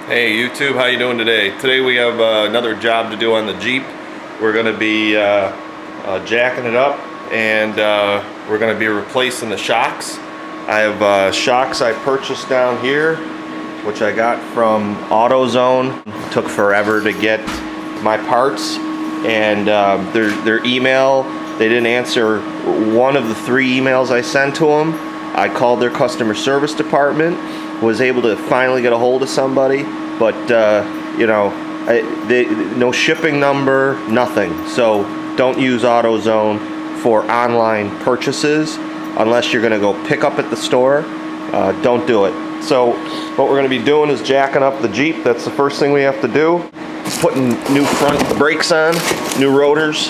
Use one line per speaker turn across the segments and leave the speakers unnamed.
Hey YouTube, how you doing today? Today we have another job to do on the Jeep. We're going to be jacking it up, and we're going to be replacing the shocks. I have shocks I purchased down here, which I got from AutoZone. Took forever to get my parts, and their email, they didn't answer one of the 3 emails I sent to them. I called their customer service department, was able to finally get a hold of somebody, but you know, no shipping number, nothing. So don't use AutoZone for online purchases unless you're going to go pick up at the store. Don't do it. So what we're going to be doing is jacking up the Jeep. That's the first thing we have to do. Putting new front brakes on, new rotors,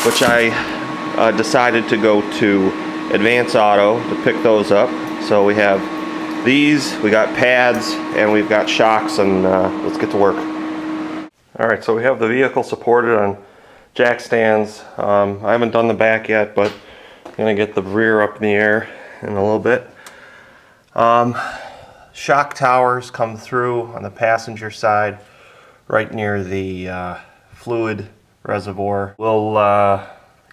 which I decided to go to Advance Auto to pick those up. So we have these, we got pads, and we've got shocks, and let's get to work. Alright, so we have the vehicle supported on jack stands. I haven't done the back yet, but I'm going to get the rear up in the air in a little bit. Shock towers come through on the passenger side right near the fluid reservoir. We'll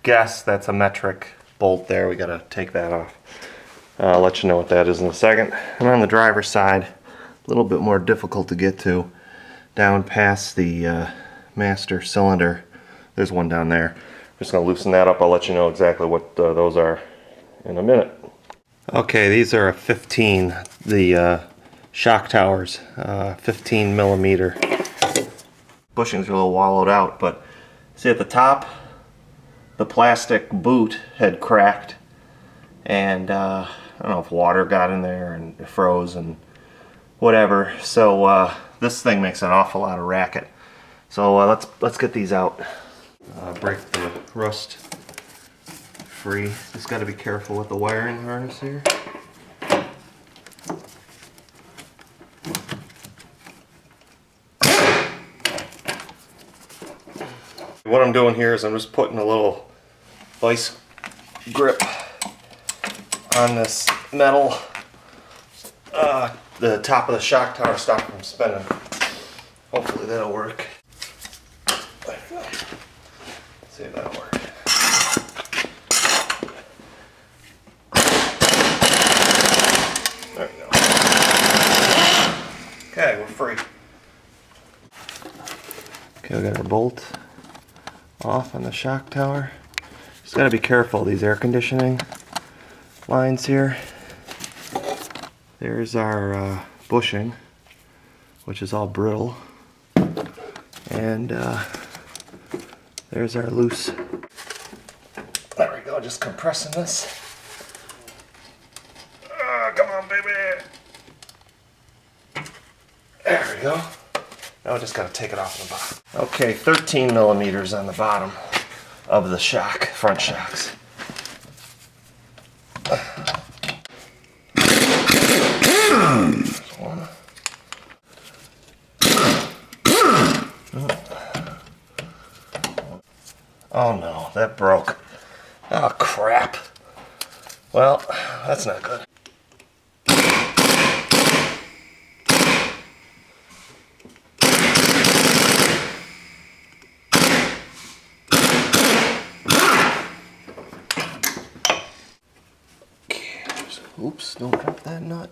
guess that's a metric bolt there. We got to take that off. I'll let you know what that is in a second. And on the driver's side, a little bit more difficult to get to. Down past the master cylinder, there's one down there. I'm just going to loosen that up. I'll let you know exactly what those are in a minute. Okay, these are a 15, the shock towers, 15 millimeter. Bushings are a little wallowed out, but see at the top, the plastic boot had cracked, and I don't know if water got in there and it froze and whatever. So this thing makes an awful lot of racket. So let's get these out. Break the rust free. Just got to be careful with the wiring harness here. What I'm doing here is I'm just putting a little vice grip on this metal, the top of the shock tower, stop from spinning. Hopefully that'll work. There we go. See if that'll work. There we go. Okay, we're free. Okay, we got our bolt off on the shock tower. Just gotta be careful, these air conditioning lines here. There's our bushing, which is all brittle, and there's our loose. There we go, just compressing this. Come on, baby. There we go. Now we just gotta take it off the bottom. Okay, 13 millimeters on the bottom of the shock, front shocks. Oh no, that broke. Oh crap. Well, that's not good. Oops, don't drop that nut.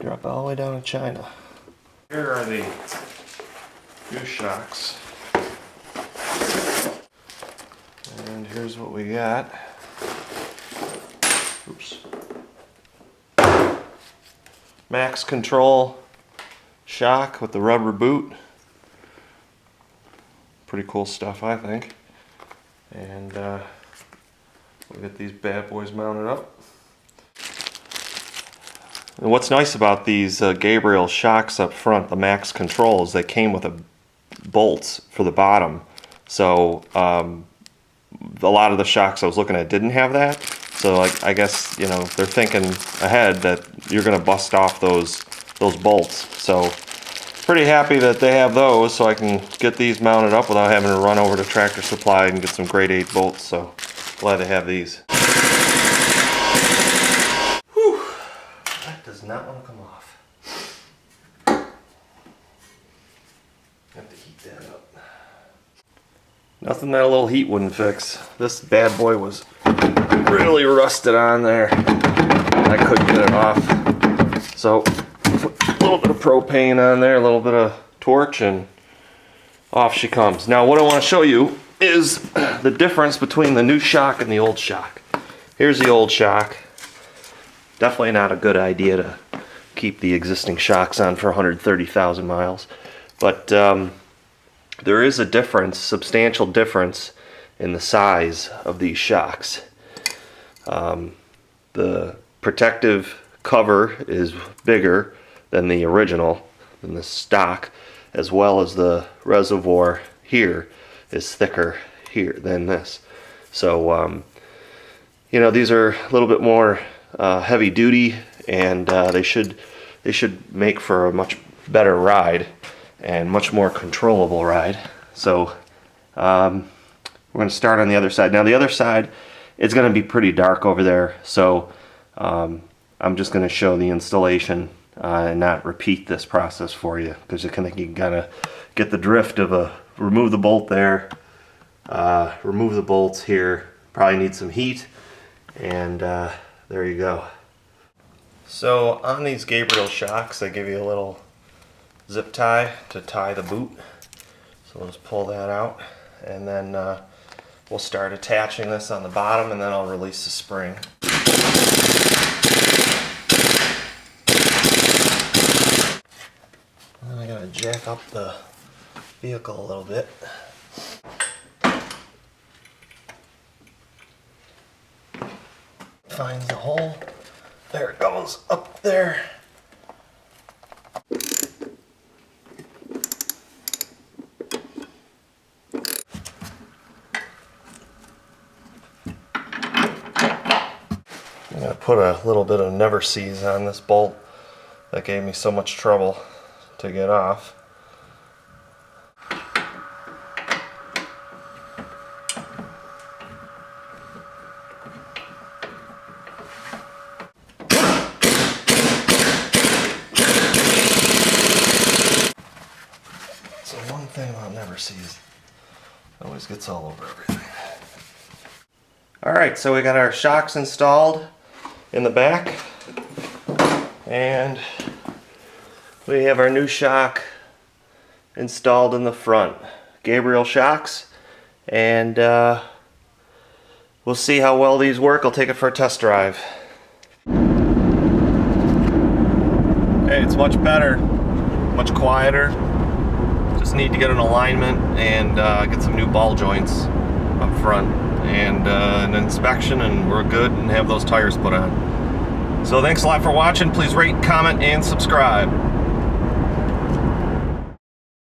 Drop all the way down to China. Here are the new shocks. And here's what we got. Oops. Max Control shock with the rubber boot. Pretty cool stuff, I think. And we'll get these bad boys mounted up. And what's nice about these Gabriel shocks up front, the Max Controls, they came with bolts for the bottom. So a lot of the shocks I was looking at didn't have that. So I guess, you know, they're thinking ahead that you're going to bust off those bolts. So pretty happy that they have those, so I can get these mounted up without having to run over to Tractor Supply and get some grade 8 bolts. So glad they have these. Whew. not want to come off. Have to heat that up. Nothing that a little heat wouldn't fix. This bad boy was really rusted on there. I couldn't get it off. So put a little bit of propane on there, a little bit of torch, and off she comes. Now what I want to show you is the difference between the new shock and the old shock. Here's the old shock. Definitely not a good idea to keep the existing shocks on for 130,000 miles. But there is a difference, substantial difference in the size of these shocks. The protective cover is bigger than the original, than the stock, as well as the reservoir here is thicker here than this. So you know, these are a little bit more heavy duty, and they should make for a much better ride and much more controllable ride. So we're going to start on the other side. Now the other side, it's going to be pretty dark over there, so I'm just going to show the installation and not repeat this process for you, because you kind of get the drift of remove the bolt there, remove the bolts here, probably need some heat, and there you go. So on these Gabriel shocks, they give you a little zip tie to tie the boot. So we'll just pull that out, and then we'll start attaching this on the bottom, and then I'll release the spring. And then I gotta jack up the vehicle a little bit. Finds the hole. There it goes, up there. I'm gonna put a little bit of never seize on this bolt that gave me so much trouble to get off. So one thing about never seize, it always gets all over everything. Alright, so we got our shocks installed in the back, and we have our new shock installed in the front. Gabriel shocks, and we'll see how well these work. I'll take it for a test drive. Hey, it's much better, much quieter. Just need to get an alignment and get some new ball joints up front, and an inspection, and we're good, and have those tires put on. So thanks a lot for watching. Please rate, comment, and subscribe.